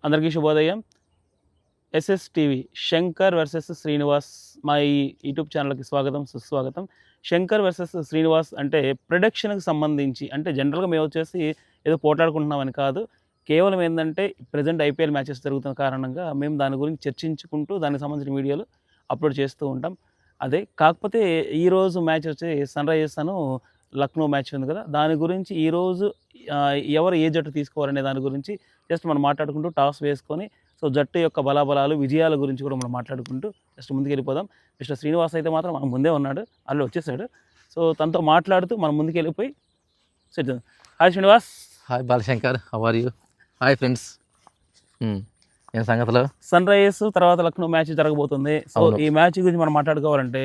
అందరికీ శుభోదయం. SS TV Shankar versus Srinivas మా ఈ యూట్యూబ్ ఛానల్కి స్వాగతం సుస్వాగతం. శంకర్ వర్సెస్ శ్రీనివాస్ అంటే ప్రొడక్షన్కి సంబంధించి అంటే జనరల్గా మేము వచ్చేసి ఏదో పోట్లాడుకుంటున్నామని కాదు, కేవలం ఏంటంటే ప్రజెంట్ ఐపీఎల్ మ్యాచెస్ జరుగుతున్న కారణంగా మేము దాని గురించి చర్చించుకుంటూ దానికి సంబంధించిన వీడియోలు అప్లోడ్ చేస్తూ ఉంటాం. అదే కాకపోతే ఈరోజు మ్యాచ్ వచ్చి సన్ రైజర్స్ లక్నో మ్యాచ్ ఉంది కదా, దాని గురించి ఈరోజు ఎవరు ఏ జట్టు తీసుకోవాలనే దాని గురించి జస్ట్ మనం మాట్లాడుకుంటూ టాస్ వేసుకొని సో జట్టు యొక్క బలాబలాలు విజయాల గురించి కూడా మనం మాట్లాడుకుంటూ జస్ట్ ముందుకు వెళ్ళిపోదాం. మిస్టర్ శ్రీనివాస్ అయితే మాత్రం మనం ముందే ఉన్నాడు, అల్లు వచ్చేసాడు. సో తనతో మాట్లాడుతూ మనం ముందుకు వెళ్ళిపోయి set. Hi Srinivas. Hi Balashankar, how are you? Hi friends. ఏం సంగతులు? సన్ రైజర్స్ తర్వాత లక్నో మ్యాచ్ జరగబోతుంది. సో ఈ మ్యాచ్ గురించి మనం మాట్లాడుకోవాలంటే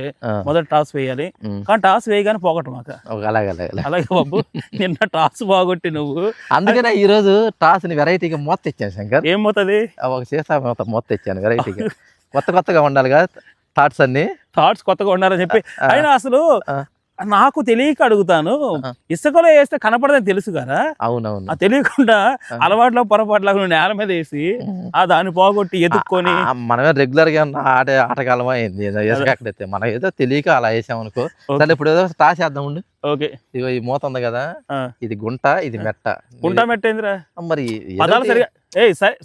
మొదట టాస్ వేయాలి, కానీ టాస్ వేయగానే పోగొట్టు మాకు. అలాగే బాబు, నిన్న టాస్ బాగొట్టి నువ్వు, అందుకనే ఈ రోజు టాస్ ని వెరైటీగా మొత్తం ఇచ్చాను శంకర్. ఏం పోతుంది? ఒక సీసా మొత్తం ఇచ్చాను వెరైటీగా. కొత్తగా ఉండాలి కదా థాట్స్ కొత్తగా ఉండాలని చెప్పి. అయినా అసలు నాకు తెలియక అడుగుతాను, ఇసుకలో వేస్తే కనపడదని తెలుసు కదా. అవునవును. తెలియకుండా అలవాట్లో పొరపాట్లాగా నువ్వు నేల మీద వేసి దాన్ని పోగొట్టి ఎదుక్కొని మనమే రెగ్యులర్ గా ఆటగాళ్ళమా ఏంది ఇసుకైతే మనం ఏదో తెలియక అలా వేసామనుకో. సరే ఇప్పుడు ఏదో టాస్ వేద్దాం ఉండు. ఓకే, ఇగో ఈ మూత ఉంది కదా, ఇది గుంట ఇది మెట్ట. గుంట మెట్టేందిరా మరి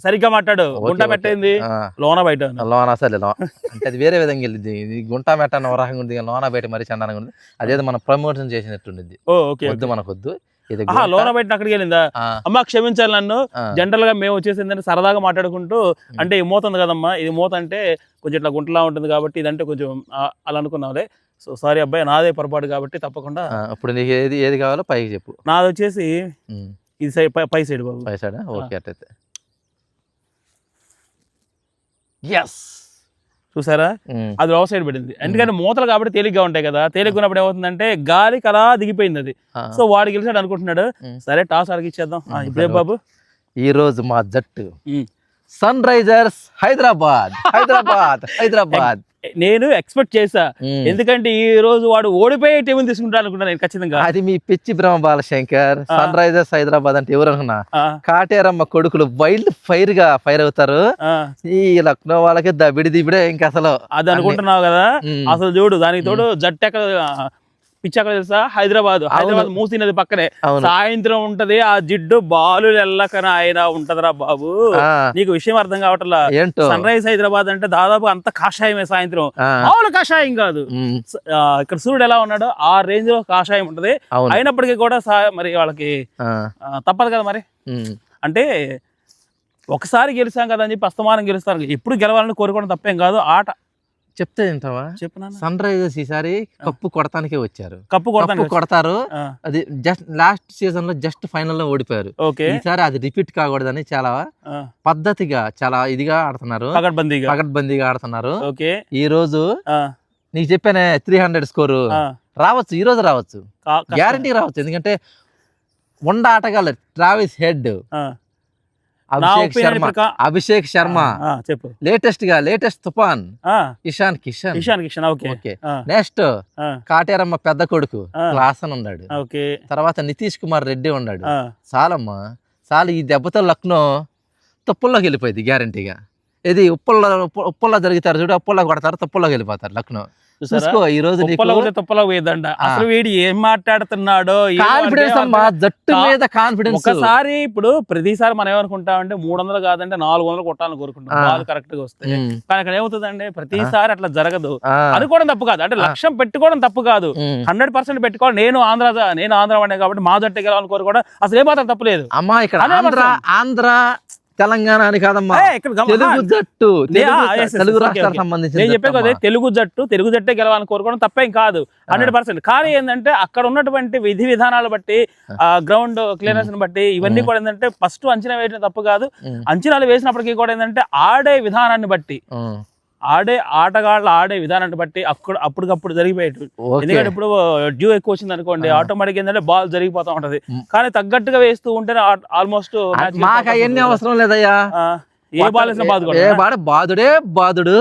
సరిగ్గా మాట్లాడు. గుంట మెట్టేంది లోన బయట? లోన సరే అంటే అది వేరే విధంగా వెళ్ళింది. ఇది గుంట మెట్ట అన్న రకంగా ఉంది, లోన బయట మరి చందానంగా ఉంది. అదేదో మనం ప్రమోషన్ చేసినట్టుండిద్ది. వద్దు మనకొద్దు. లోన బయట అక్కడికి వెళ్ళిందా? అమ్మా క్షమించాలి నన్ను. జనరల్ గా మేము వచ్చేసి ఏంటంటే సరదాగా మాట్లాడుకుంటూ అంటే ఈ మూత ఉంది కదమ్మా, ఇది మూత అంటే కొంచెం ఇట్లా గుంటలా ఉంటుంది కాబట్టి ఇదంటే కొంచెం అలా అనుకున్నాంలే. సో సారీ అబ్బాయి, నాదే పొరపాటు కాబట్టి తప్పకుండా. ఇప్పుడు నీకు ఏది కావాలో పైకి చెప్పు. నాది వచ్చేసి ఇది సైడ్, పై సైడ్ బాబు. పై సైడ్ ఓకే. అట్టయితే చూసారా, అది రావు సైడ్ పడింది. ఎందుకంటే మూతలు కాబట్టి తేలిగ్గా ఉంటాయి కదా. తేలిగ్గా ఉన్నప్పుడు ఏమవుతుందంటే గాలికి అలా దిగిపోయింది అది. సో వాడు గెలిచాడు అనుకుంటున్నాడు. సరే టాస్ అడిగి ఇచ్చేద్దాం. ఇప్పుడే బాబు, ఈ రోజు మా జట్టు సన్ రైజర్స్ హైదరాబాద్. నేను ఎక్స్పెక్ట్ చేసా, ఎందుకంటే ఈ రోజు వాడు ఓడిపోయే టీం తీసుకుంటా అనుకుంటా నేను ఖచ్చితంగా. అది మీ పిచ్చి భ్రమ బాలశంకర్. సన్ రైజర్స్ హైదరాబాద్ అంటే ఎవరు అనుకున్నా, కాటేరమ్మ కొడుకులు వైల్డ్ ఫైర్ అవుతారు. ఈ లక్నో వాళ్ళకి దబిడిదిబిడే ఇంకా అసలు అది అనుకుంటున్నావు కదా. అసలు చూడు, దానికి తోడు జట్టు ఎక్కడ పిచ్చాక తెలుసా, హైదరాబాద్ మూసినది పక్కనే. సాయంత్రం ఉంటది ఆ జిడ్డు బాలు ఎల్లకన ఆయన ఉంటదిరా బాబు. నీకు విషయం అర్థం కావట్లా. సన్ రైజ్ హైదరాబాద్ అంటే దాదాపు అంత కాషాయమే. సాయంత్రం మామూలు కాషాయం కాదు. ఇక్కడ సూర్యుడు ఎలా ఉన్నాడో ఆ రేంజ్ లో కాషాయం ఉంటది. అయినప్పటికీ కూడా మరి వాళ్ళకి తప్పదు కదా మరి. అంటే ఒకసారి గెలిచాం కదా అని చెప్పి అస్తమానం గెలుస్తారు. ఎప్పుడు గెలవాలని కోరుకోవడం తప్పేం కాదు. ఆట చెప్తే ఏంటవా, సన్ రైజర్స్ ఈసారి కప్పు కొడతానికే వచ్చారు. కప్పు కొడతారు. అది జస్ట్ లాస్ట్ సీజన్ లో జస్ట్ ఫైనల్ లో ఓడిపోయారు. ఈసారి అది రిపీట్ కాకూడదని చాలా పద్ధతిగా చాలా ఇదిగా ఆడుతున్నారు, పకడ్బందీగా ఆడుతున్నారు. ఈ రోజు నీకు చెప్పానే 300 స్కోరు రావచ్చు, ఈ రోజు రావచ్చు, గ్యారంటీ రావచ్చు. ఎందుకంటే ఉండ ఆటగాళ్ళు ట్రావిస్ హెడ్, అభిషేక్ శర్మ, చెప్పు లేటెస్ట్ తుఫాన్ ఇషాన్ కిషన్. ఓకే. నెక్స్ట్ కాటేరమ్మ పెద్ద కొడుకు క్లాసన్ ఉన్నాడు. తర్వాత నితీష్ కుమార్ రెడ్డి ఉన్నాడు. చాలా ఈ దెబ్బతో లక్నో తుప్పల్లోకి వెళ్ళిపోయింది గ్యారంటీగా. ఇది ఉప్పల్లో జరుగుతారు చూడు, ఉప్పల్లో కొడతారు, తుప్పల్లోకి వెళ్ళిపోతారు లక్నో. ఈ రోజు తుప్పలో పోయేదంట. అసలు వీడు ఏం మాట్లాడుతున్నాడో, జట్టు మీద కాన్ఫిడెన్స్. ఒకసారి ఇప్పుడు ప్రతిసారి మనం ఏమనుకుంటామంటే 300 కాదంటే 400 కొట్టాలని కోరుకుంటాం బాల్ కరెక్ట్ గా వస్తే. కానీ ఇక్కడ ఏమవుతుందంటే ప్రతిసారి అట్లా జరగదు. అనుకోవడం తప్పు కాదు, అంటే లక్ష్యం పెట్టుకోవడం తప్పు కాదు. 100% పెట్టుకోవాలి. నేను ఆంధ్ర వాడే కాబట్టి మా జట్టు గెలవాలని కోరుకోవడం అసలు ఏ మాత్రం తప్పులేదు. అమ్మా ఇక్కడ ఆంధ్ర తెలంగాణ అని కాదమ్మా, తెలుగు జట్టు, తెలుగు రాష్ట్రాలకు సంబంధించి నేను చెప్పే కదా, తెలుగు జట్టే గెలవాలని కోరుకోవడం తప్పేం కాదు 100%. కానీ ఏంటంటే అక్కడ ఉన్నటువంటి విధి విధానాలు బట్టి, గ్రౌండ్ క్లియరెన్స్ బట్టి ఇవన్నీ కూడా ఏంటంటే ఫస్ట్ అంచనా వేయడం తప్పు కాదు. అంచనాలు వేసినప్పటికీ కూడా ఏంటంటే ఆడే విధానాన్ని బట్టి, ఆటగాళ్ళ ఆడే విధానాన్ని బట్టి అప్పటికప్పుడు జరిగిపోయేది. ఎందుకంటే ఇప్పుడు డ్యూ ఎక్కువ వచ్చింది అనుకోండి, ఆటోమేటిక్ ఏంటంటే బాల్ జరిగిపోతా ఉంటది. కానీ తగ్గట్టుగా వేస్తూ ఉంటేనే ఆల్మోస్ట్ మాకు అవన్నీ అవసరం లేదయ్యా. ఏ బాల్ వేసినా బాదుడు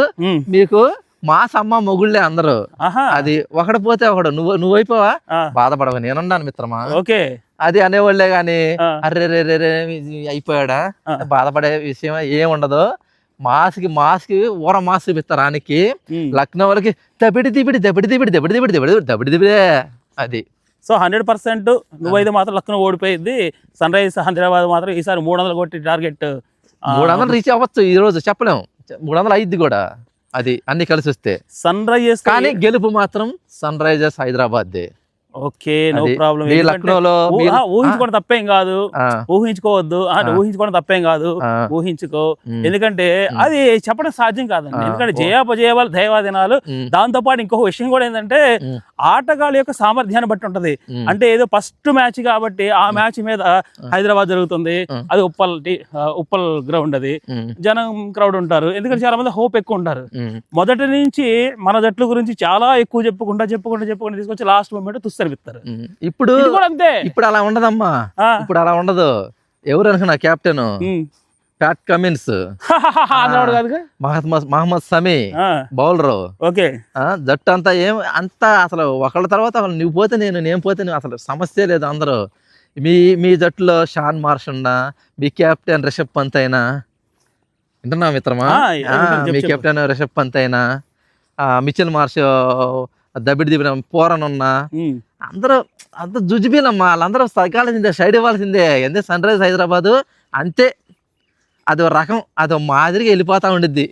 మీకు మా సమ్మ మొగుళ్ళే అందరూ. అది ఒకడు పోతే ఒకడు, నువ్వు అయిపోవా, బాధపడవు, నేనున్నాను మిత్రమా. ఓకే, అది అనేవాళ్ళే గాని ఆ, అర్రే రే రే రే ఇది అయిపోయాడా ఆ. బాధపడే విషయం ఏం ఉండదు. మాస్కి ఊర మాస్ చూపిస్తారు ఆనికి. ఉమ్. లక్నో వాళ్ళకి దబిడి దిబిడి దబిడి దిబిడి దబిడి దిబిడి దబిడి దబిడి దిబిడే అది. సో 100% నువ్వైతే మాత్రం లక్నో ఓడిపోయింది. సన్ రైజర్స్ హైదరాబాద్ మాత్రం ఈసారి 300 కొట్టి టార్గెట్ 300 రీచ్ అవ్వచ్చు ఈ రోజు, చెప్పలేము. 300 అయ్యిద్ది కూడా అది అన్ని కలిసి వస్తే. సన్ రైజర్స్ కానీ గెలుపు మాత్రం Sunrisers Hyderabad. Okay, no అది. ప్రాబ్లం. మీ లక్నోలో ఊహించుకోవడం తప్పేం కాదు, ఊహించుకోవద్దు, ఊహించుకోవడం తప్పేం కాదు, ఆ. ఊహించుకో. ఎందుకంటే అది చెప్పడం సాధ్యం కాదండి. ఎందుకంటే జయాపజయాలు దైవాదినాలు. దాంతో పాటు ఇంకొక విషయం కూడా ఏంటంటే ఆటగాళ్ళ యొక్క సామర్థ్యాన్ని బట్టి ఉంటది. అంటే ఏదో ఫస్ట్ మ్యాచ్ కాబట్టి ఆ మ్యాచ్ మీద హైదరాబాద్ జరుగుతుంది, అది ఉప్పల్ గ్రౌండ్, అది జనం క్రౌడ్ ఉంటారు. ఎందుకంటే చాలా మంది హోప్ ఎక్కువ ఉంటారు. మొదటి నుంచి మన జట్ల గురించి చాలా ఎక్కువ చెప్పుకుంటా తీసుకొచ్చి లాస్ట్ మూమెంట్ తుస్తరిపిస్తారు. ఇప్పుడు ఇది కూడా అంతే. ఇప్పుడు అలా ఉండదమ్మా, ఆ. ఇప్పుడు అలా ఉండదు. ఎవరు అనుకున్నా కెప్టెన్ ప్యాట్ కమిన్స్, అన్నాడు కాదుగా. మహమ్మద్ సమీ ఆ, బౌలర్. ఓకే. జట్టు అంతా అంతా అసలు ఒకళ్ళ తర్వాత ఒకళ్ళు, నువ్వు పోతే నేను పోతే నువ్వు, అసలు సమస్య లేదు. అందరూ మీ జట్టులో షాన్ మార్ష్ ఉన్నా, మీ కెప్టెన్ రిషబ్ పంత్ అయినా, వింటున్నా మిత్రమా, మీ కెప్టెన్ రిషబ్ పంత్ అయినా, మిచెల్ మార్ష్ దబిడి దిబిడి పోరన్ ఉన్నా, అందరూ అంత జుజుబీలమ్మా. వాళ్ళందరూ తగ్గాల్సిందే, సైడ్ ఇవ్వాల్సిందే. ఎందుకంటే సన్ రైజర్స్ హైదరాబాద్ అంతే, అదో రకం, అదో మాదిరిగా వెళ్ళిపోతా ఉండిద్ది.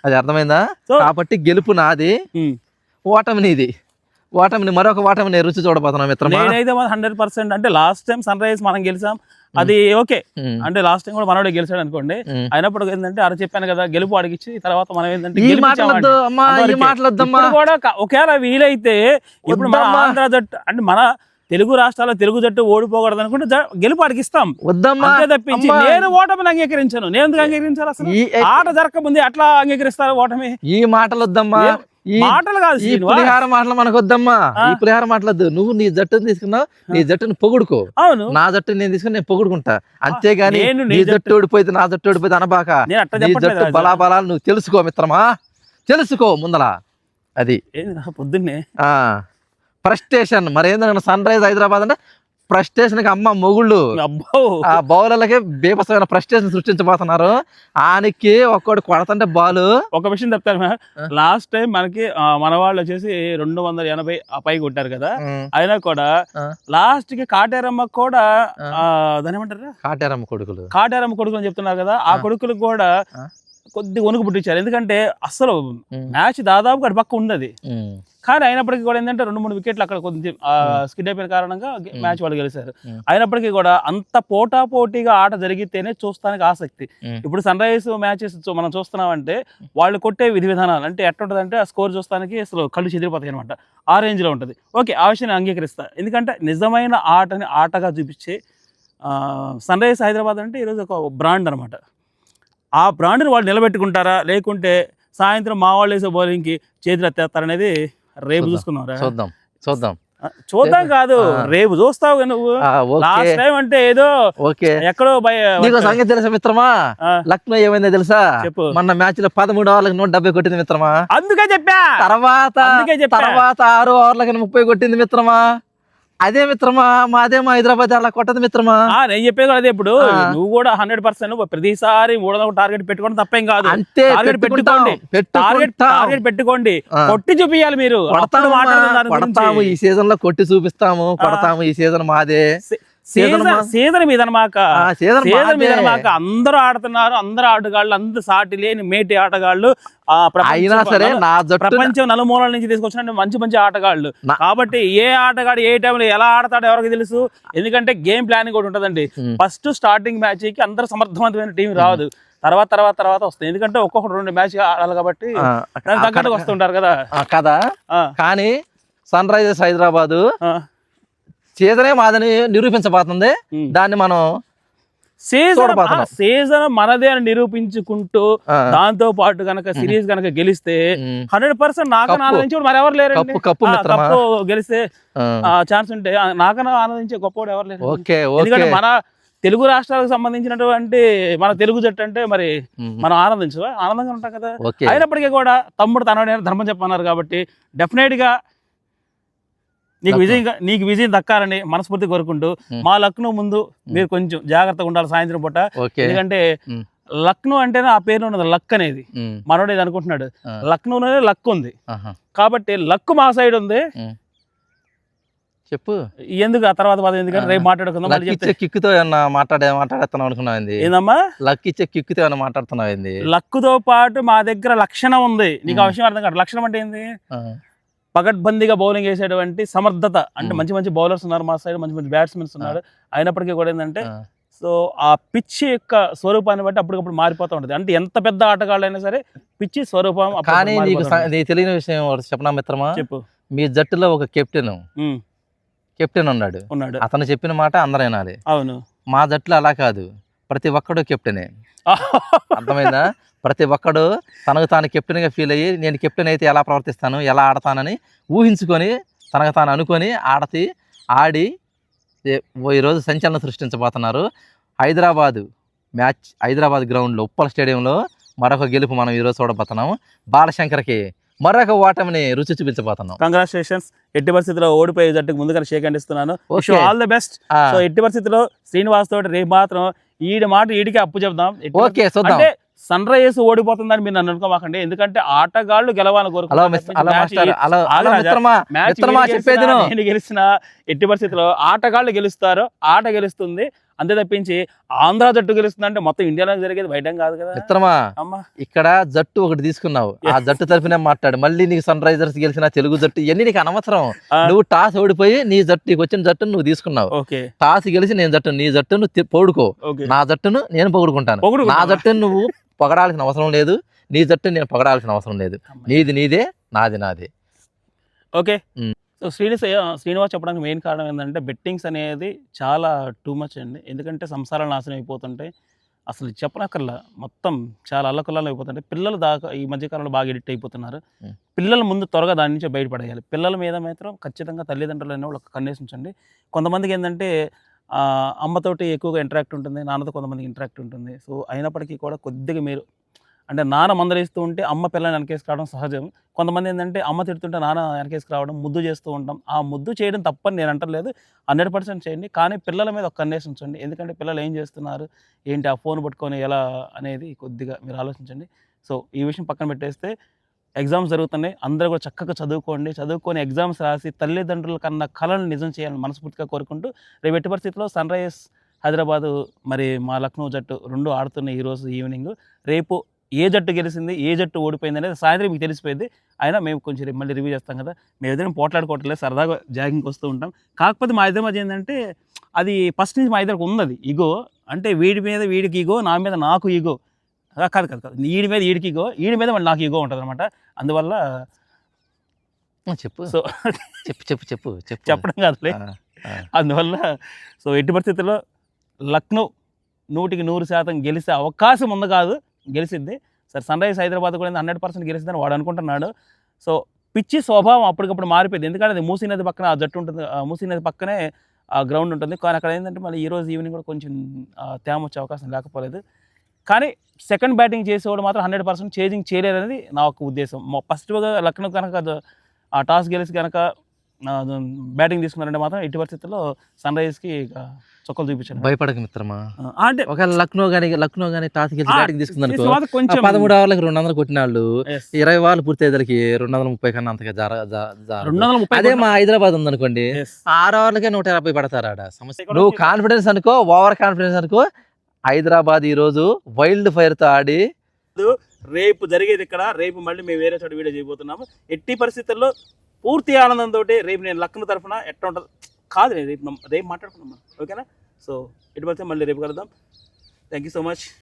అది అర్థమైందా? కాబట్టి గెలుపు నాది, ఓటమి నీది. మరొక ఓటమిని రుచి చూడబోతున్నాం మిత్రమా. నేనైతే 100% అంటే లాస్ట్ టైం సన్ రైజర్స్ మనం గెలిచాం, అది ఓకే. అంటే లాస్ట్ టైం కూడా మనోడే గెలిచాడు అనుకోండి. అయినప్పుడు ఏంటంటే అలా చెప్పాను కదా, గెలుపు అడిగిచ్చి తర్వాత మనం ఏంటంటే కూడా ఒకవేళ వీలైతే ఇప్పుడు మన ఆంధ్ర జట్టు అంటే మన తెలుగు రాష్ట్రాల తెలుగు జట్టు ఓడిపోకూడదు అనుకుంటే గెలుపు అడిగిస్తాం, అంతే తప్పించి నేను ఓటమిని అంగీకరించాను. నేను ఎందుకు అంగీకరించాను? అసలు ఆట జరగకముందే అట్లా అంగీకరిస్తారు ఓటమి? ఈ మాటలు వద్దమ్మా, మాటలు కాదు, ఈ పులిహార మాటలు మనకు వద్దమ్మా. ఈ పులిహార మాటలొద్దు. నువ్వు నీ జట్టును తీసుకున్నావు, నీ జట్టును పొగుడుకో. అవును, నా జట్టు నేను తీసుకుని నేను పొగుడుకుంటా, అంతేగాని నీ జట్టు ఓడిపోయింది నా జట్టు ఓడిపోయింది అనబాక. నీ జట్టు బలాబలాలు నువ్వు తెలుసుకో మిత్రమా, తెలుసుకో ముందల. అది పొద్దున్నే ఫ్రస్ట్రేషన్. మరేందన్నా సన్ రైజ్ హైదరాబాద్ అంటే ఫ్రస్ట్రేషన్ కి అమ్మ మొగుళ్ళు, ఆ బౌలర్లకి బీభత్సమైన ఫ్రస్ట్రేషన్ సృష్టించబోతున్నారు. ఆనికి ఒక్కడు కొడతంటే బాల్. ఒక విషయం చెప్తాను, లాస్ట్ టైం మనకి మన వాళ్ళు వచ్చేసి 280 పై కొట్టారు కదా, అయినా కూడా లాస్ట్ కి కాటేరమ్మ కూడా దాని ఏమంటారు, కాటేరమ్మ కొడుకులు అని చెప్తున్నారు కదా. ఆ కొడుకులు కూడా కొద్ది వణుకు పుట్టించారు. ఎందుకంటే అసలు మ్యాచ్ దాదాపు అటు పక్క ఉన్నది, కానీ అయినప్పటికీ కూడా ఏంటంటే 2-3 వికెట్లు అక్కడ కొంచెం స్కిడ్ అయిపోయిన కారణంగా మ్యాచ్ వాళ్ళు గెలిచారు. అయినప్పటికీ కూడా అంత పోటాపోటీగా ఆట జరిగితేనే చూస్తానికి ఆసక్తి. ఇప్పుడు సన్ రైజర్స్ మ్యాచెస్ మనం చూస్తున్నామంటే వాళ్ళు కొట్టే విధి విధానాలు అంటే ఎట్లుంటుందంటే ఆ స్కోర్ చూస్తానికి అసలు కళ్ళు చెదిరిపోతాయి అనమాట, ఆ రేంజ్లో ఉంటుంది. ఓకే, ఆ విషయాన్ని అంగీకరిస్తా. ఎందుకంటే నిజమైన ఆటని ఆటగా చూపించే సన్ రైజర్స్ హైదరాబాద్ అంటే ఈరోజు ఒక బ్రాండ్ అనమాట. ఆ బ్రాండ్ని వాళ్ళు నిలబెట్టుకుంటారా, లేకుంటే సాయంత్రం మా వాళ్ళు వేసే బౌలింగ్కి చేతులు ఎత్తేస్తారనేది రేపు చూసుకున్నాం. చూద్దాం కాదు, రేపు చూస్తావు నువ్వు. లాస్ట్ టైం అంటే ఏదో ఎక్కడో సంగతి తెలుసా మిత్రమా, లక్నో ఏమైందో తెలుసా? చెప్పు. మొన్న మ్యాచ్ లో 13 ఓవర్లకు 170 కొట్టింది మిత్రమా. అందుకే చెప్పా. తర్వాత 6 ఓవర్లకు 30 కొట్టింది మిత్రమా. అదే మిత్రమా, మాదేమో హైదరాబాద్ అలా కొట్టదు మిత్రమా. నేను చెప్పేది అదే. ఇప్పుడు నువ్వు కూడా 100% ప్రతిసారి 300 టార్గెట్ పెట్టుకోవడం తప్పేం కాదు. అంతే, టార్గెట్ పెట్టుకోండి, కొట్టి చూపియాలి మీరు. కొడతాము ఈ సీజన్ లో, కొట్టి చూపిస్తాము, కొడతాము ఈ సీజన్ మాదే. సీజన్ మీద అందరూ ఆడుతున్నారు, అందరు ఆటగాళ్ళు, అందరు సాటి లేని మేటి ఆటగాళ్ళు, అయినా సరే నా ప్రపంచం నలుమూలల నుంచి తీసుకొచ్చిన మంచి మంచి ఆటగాళ్ళు. కాబట్టి ఏ ఆటగాడు ఏ టైంలో ఎలా ఆడతాడో ఎవరికి తెలుసు. ఎందుకంటే గేమ్ ప్లానింగ్ కూడా ఉంటదండి. ఫస్ట్ స్టార్టింగ్ మ్యాచ్ కి అందరూ సమర్థవంతమైన టీం రాదు, తర్వాత వస్తుంది. ఎందుకంటే ఒక్కొక్కరు 2 మ్యాచ్ ఆడాలి కాబట్టి తగ్గట్టు వస్తుంటారు కదా. కానీ సన్ రైజర్స్ హైదరాబాద్ సీజనే మాదని నిరూపించబోతుంది. దాన్ని మనం సీజన్ మనదే అని నిరూపించుకుంటూ దాంతో పాటు కనుక సిరీస్ కనుక గెలిస్తే 100% నాకన్నా ఆనందించి మరి ఎవరు లేరు. కప్పు గెలిస్తే ఛాన్స్ ఉంటే నాకన్నా ఆనందించే గొప్పవాడు ఎవరు లేరు. ఎందుకంటే మన తెలుగు రాష్ట్రాలకు సంబంధించినటువంటి మన తెలుగు జట్టు అంటే మరి మనం ఆనందంగా ఉంటాం కదా. అయినప్పటికీ కూడా తమ్ముడు తనని ధర్మం చెప్పన్నారు కాబట్టి డెఫినెట్ గా నీకు విజయం దక్కాలని మనస్ఫూర్తి కోరుకుంటూ మా లక్నో ముందు మీరు కొంచెం జాగ్రత్తగా ఉండాలి సాయంత్రం పూట. ఎందుకంటే లక్నో అంటేనే ఆ పేరు ఉన్నది లక్ అనేది. మనోడు ఇది అనుకుంటున్నాడు, లక్నోలోనే లక్ ఉంది కాబట్టి లక్ మా సైడ్ ఉంది. చెప్పు ఎందుకు ఆ తర్వాత ఎందుకంటే రేపు మాట్లాడుకుందాం. కిక్కుతో మాట్లాడుతున్నావు అనుకున్నావు ఏందమ్మా? లక్ ఇచ్చే కిక్కుతో ఏమన్నా మాట్లాడుతున్నావు ఏంది? లక్కుతో పాటు మా దగ్గర లక్షణం ఉంది. నీకు ఆ విషయం అర్థం కాదు. లక్షణం అంటే ఏంది? పగడ్బందీగా బౌలింగ్ వేసేటువంటి సమర్థత. అంటే మంచి మంచి బౌలర్స్ ఉన్నారు మా సైడ్, మంచి మంచి బ్యాట్స్మెన్స్ ఉన్నారు. అయినప్పటికీ కూడా ఏంటంటే సో ఆ పిచ్ యొక్క స్వరూపాన్ని బట్టి అప్పటికప్పుడు మారిపోతూ ఉంటుంది. అంటే ఎంత పెద్ద ఆటగాళ్ళైనా సరే పిచ్చి స్వరూపం. కానీ నీకు తెలియని విషయం చెప్పనా మిత్రమా? చెప్పు. మీ జట్టులో ఒక కెప్టెన్ ఉన్నాడు. అతను చెప్పిన మాట అందరూ వినాలి. అవును. మా జట్టులో అలా కాదు, ప్రతి ఒక్కడు కెప్టెనే. అర్థమైందా? ప్రతి ఒక్కడు తనకు తాను కెప్టెన్గా ఫీల్ అయ్యి నేను కెప్టెన్ అయితే ఎలా ప్రవర్తిస్తాను, ఎలా ఆడతానని ఊహించుకొని తనకు తాను అనుకొని ఆడి ఈరోజు సంచలనం సృష్టించబోతున్నారు. హైదరాబాద్ గ్రౌండ్లో ఉప్పల్ స్టేడియంలో మరొక గెలుపు మనం ఈరోజు చూడబోతున్నాము. బాలశంకర్కి మరొక ఓటమిని రుచి చూపించబోతున్నాం. కంగ్రాచులేషన్స్. ఎట్టి పరిస్థితిలో ఓడిపోయే జట్టుకు ముందుగా షేక్ హ్యాండ్ ఇస్తున్నాను. All the best. సో ఎట్టి పరిస్థితిలో శ్రీనివాస్ తోటి రేపు మాత్రం ఈడికి అప్పు చెప్దాం. అంటే సన్ రైజర్స్ ఓడిపోతుందని మీరు నన్ను అనుకోమాకండి. ఎందుకంటే ఆటగాళ్ళు గెలవాలని కోరుకుంటున్నాను. గెలిచిన ఎట్టి పరిస్థితిలో ఆటగాళ్ళు గెలుస్తారు, ఆట గెలుస్తుంది. అంతే తప్పించి ఆంధ్ర జట్టు గెలుస్తుంది అంటే మొత్తం ఇండియాలో జరిగేది బయట కాదు కదా మిత్రమా. ఇక్కడ జట్టు ఒకటి తీసుకున్నావు, ఆ జట్టు తరఫునే మాట్లాడు. మళ్ళీ నీకు సన్ రైజర్స్ గెలిచిన తెలుగు జట్టు ఇవన్నీ నీకు అనవసరం. నువ్వు టాస్ ఓడిపోయి నీకు వచ్చిన జట్టును నువ్వు తీసుకున్నావు. టాస్ గెలిచి నీ జట్టును పొగుడుకో, నా జట్టును నేను పొగుడుకుంటాను. నా జట్టును నువ్వు పొగడాల్సిన అవసరం లేదు, నీ జట్టును నేను పొగడాల్సిన అవసరం లేదు. నీది నీదే, నాది నాదే. ఓకే. సో శ్రీనివాస్ చెప్పడానికి మెయిన్ కారణం ఏంటంటే బెట్టింగ్స్ అనేది చాలా టూ మచ్ అండి. ఎందుకంటే సంసారాలు నాశనం అయిపోతుంటాయి. అసలు చెప్పనక్కర్లా, మొత్తం చాలా అల్లకల్లాలు అయిపోతుంటాయి. పిల్లలు దాకా ఈ మధ్యకాలంలో బాగా ఎడిక్ట్ అయిపోతున్నారు. పిల్లల ముందు త్వరగా దాని నుంచి బయటపడేయాలి. పిల్లల మీద మాత్రం ఖచ్చితంగా తల్లిదండ్రులు అనే వాళ్ళు కన్నేసి ఉంచండి. కొంతమందికి ఏంటంటే అమ్మతోటి ఎక్కువగా ఇంటరాక్ట్ ఉంటుంది, నాన్నతో కొంతమందికి ఇంటరాక్ట్ ఉంటుంది. సో అయినప్పటికీ కూడా కొద్దిగా మీరు అంటే నాన్న మందలిస్తూ ఉంటే అమ్మ పిల్లని వెనకేసుకు రావడం సహజం. కొంతమంది ఏంటంటే అమ్మ తిడుతుంటే నాన్న వెనకేసుకు రావడం, ముద్దు చేస్తూ ఉంటాం. ఆ ముద్దు చేయడం తప్పని నేను అంటలేదు, 100% చేయండి. కానీ పిల్లల మీద ఒక కన్నేసి ఉంచండి. ఎందుకంటే పిల్లలు ఏం చేస్తున్నారు ఏంటి, ఆ ఫోన్ పట్టుకొని ఎలా అనేది కొద్దిగా మీరు ఆలోచించండి. సో ఈ విషయం పక్కన పెట్టేస్తే ఎగ్జామ్స్ జరుగుతున్నాయి, అందరూ కూడా చక్కగా చదువుకొని ఎగ్జామ్స్ రాసి తల్లిదండ్రుల కన్నా కళను నిజం చేయాలని మనస్ఫూర్తిగా కోరుకుంటూ రేపు ఎట్టి పరిస్థితిలో సన్ రైజర్స్ హైదరాబాదు మరి మా లక్నో జట్టు 2 ఆడుతున్నాయి ఈరోజు ఈవినింగ్. రేపు ఏ జట్టు గెలిచింది, ఏ జట్టు ఓడిపోయింది అనేది సాయంత్రం మీకు తెలిసిపోయింది. అయినా మేము కొంచెం మళ్ళీ రివ్యూ చేస్తాం కదా. మేము ఏదైనా పోట్లాడుకోవట్లేదు, సరదాగా జాగింగ్కి వస్తూ ఉంటాం. కాకపోతే మా ఇద్దరి మధ్య ఏంటంటే అది ఫస్ట్ నుంచి మా ఇద్దరికి ఉన్నది ఈగో. అంటే వీడి మీద వీడికి ఈగో, నా మీద నాకు ఈగో. కాదు వీడి మీద వీడికి ఈగో, వీడి మీద మళ్ళీ నాకు ఈగో ఉంటుంది అనమాట. అందువల్ల చెప్పు. సో చెప్పు చెప్పడం కాదులే. అందువల్ల సో ఎట్టి పరిస్థితుల్లో లక్నో 100% గెలిచే అవకాశం ఉంది కాదు, గెలిచింది. సరే సన్ రైజర్స్ హైదరాబాద్ కూడా 100% గెలిచిందని వాడు అనుకుంటున్నాడు. సో పిచ్చి స్వభావం అప్పటికప్పుడు మారిపోయింది. ఎందుకంటే అది మూసీ నది పక్కన ఆ జట్టు ఉంటుంది, మూసీ నది పక్కనే ఆ గ్రౌండ్ ఉంటుంది. కానీ అక్కడ ఏంటంటే మళ్ళీ ఈరోజు ఈవినింగ్ కూడా కొంచెం తేమ వచ్చే అవకాశం లేకపోలేదు. కానీ సెకండ్ బ్యాటింగ్ చేసేవాడు మాత్రం 100% చేజింగ్ చేయలేరు అనేది నా ఒక ఉద్దేశం. ఫస్ట్గా లక్నో కనుక ఆ టాస్ గెలిచి కనుక బ్యాటింగ్ తీసుకున్నారంటే మాత్రం ఎట్టి పరిస్థితుల్లో సన్ రైజర్స్కి చొక్కలు చూపించాను. భయపడక మిత్రమా. అంటే ఒకవేళ లక్నో కానీ టాస్ గెలిచి బ్యాటింగ్ తీసుకుందనుకో, 13 ఓవర్లకు 200 కొట్టిన వాళ్ళు 20 ఓవర్లు పూర్తయ్యేదానికి 230 కన్నా అంతగా 230. అదే మా హైదరాబాద్ ఉందనుకోండి, 6 ఓవర్లకే 150 పడతారు ఆడ. సమస్య నువ్వు కాన్ఫిడెన్స్ అనుకో, ఓవర్ కాన్ఫిడెన్స్ అనుకో. హైదరాబాద్ ఈ రోజు వైల్డ్ ఫైర్ తో ఆడి రేపు జరిగేది ఇక్కడ. రేపు మళ్ళీ మేము వేరే చోట వీడియో చేయబోతున్నాము. ఎట్టి పరిస్థితుల్లో పూర్తి ఆనందంతో రేపు నేను లక్నో తరఫున ఎట్లా ఉంటుంది కాదు, రేపు మాట్లాడుకున్నాం మనం. ఓకేనా? సో ఎట్టి పరిస్థితి మళ్ళీ రేపు కలుద్దాం. Thank you so much.